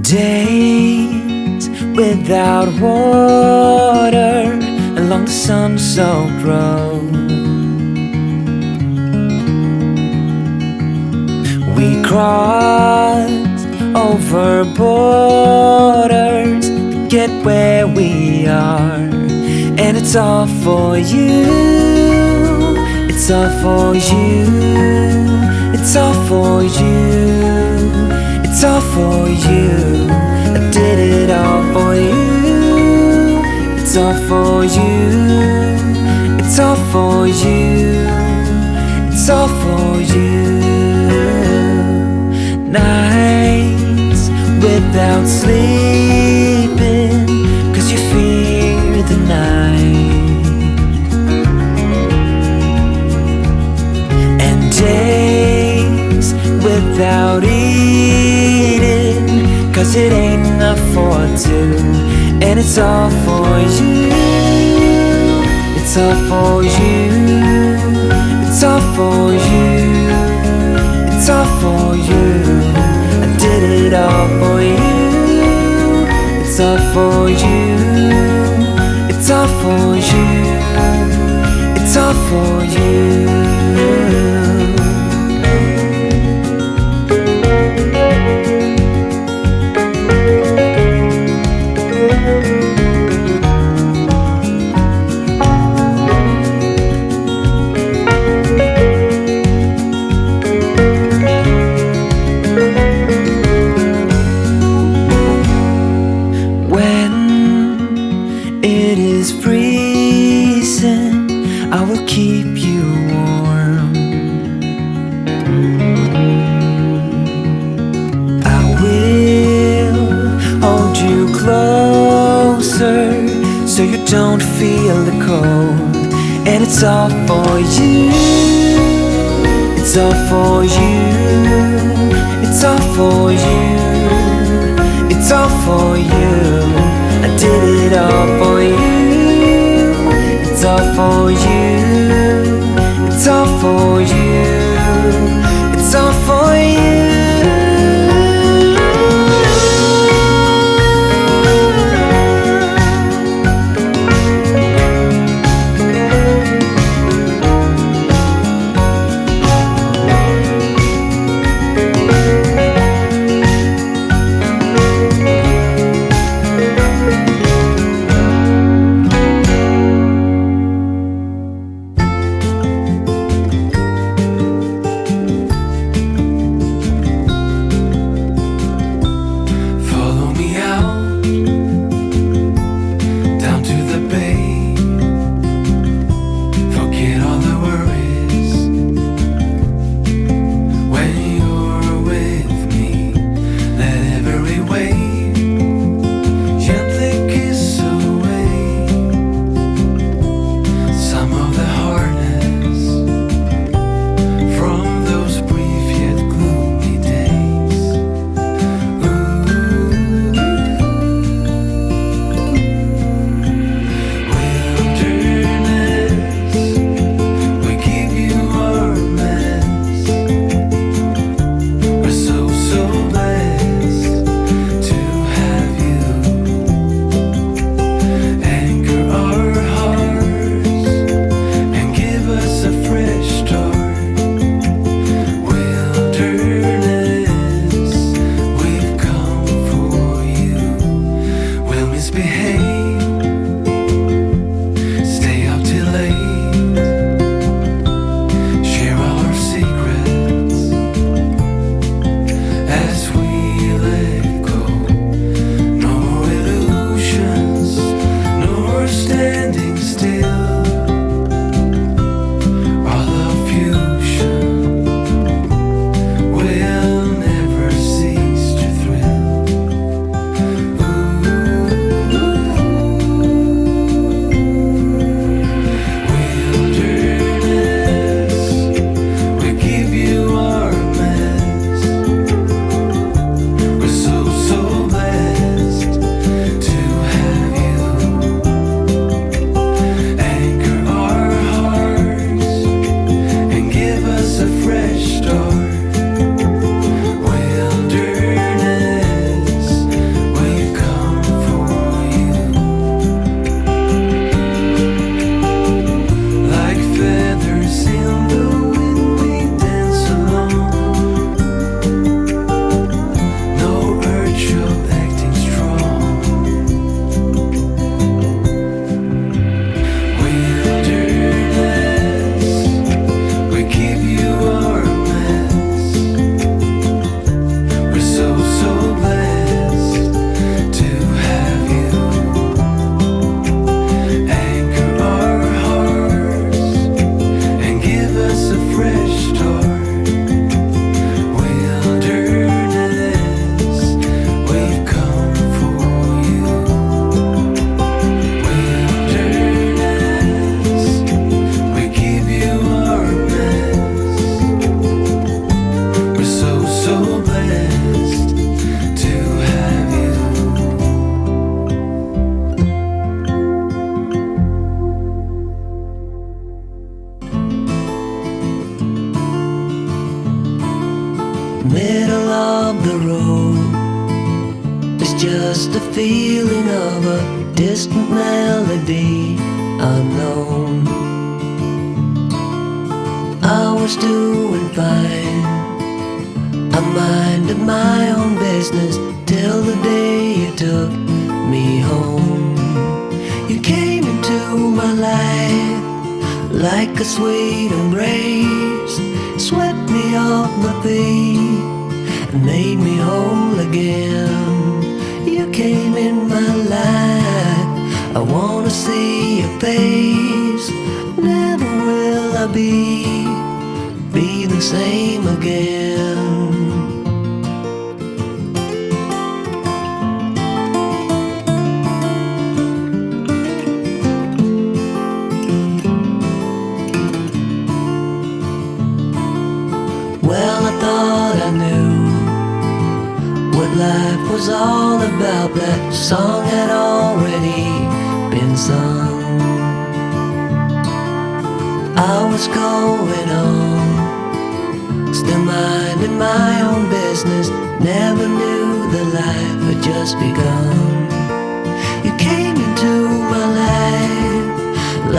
Days without water along the sun-soaked road. We crossed over borders to get where we are, and it's all for you. It's all for you. It's all for you. It's all for you. I did it all for you. It's all for you. It's all for you. It's all for you. Nights without sleeping 'cause you fear the night, and days without eating 'cause it ain't enough for two, and it's all for you. It's all for you. It's all for you. It's all for you. I did it all for you. It's all for you. It's all for you. It's all for you. It is freezing, I will keep you warm. I will hold you closer so you don't feel the cold, and it's all for you. It's all for you. It's all for you. It's all for you. I did it all for you. It's all for you. It's all for you. It's all for you. middle of the road. It's just a feeling of a distant melody unknown. I was doing fine, I minded my own business till the day you took me home. You came into my life like a sweet embrace, swept me off my feet and made me whole again. You came in my life, I wanna see your face. Never will I be the same again. Well, I thought I knew what life was all about. That song had already been sung. I was going on, still minding my own business. Never knew the life had just begun. You came into my life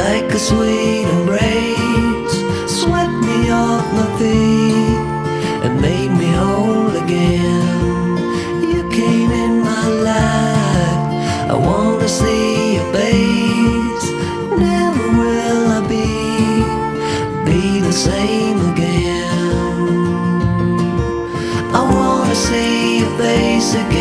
like a sweet embrace, swept me off my feet and made me whole again. You came in my life, I wanna see your face. Never will I be the same again. I wanna see your face again.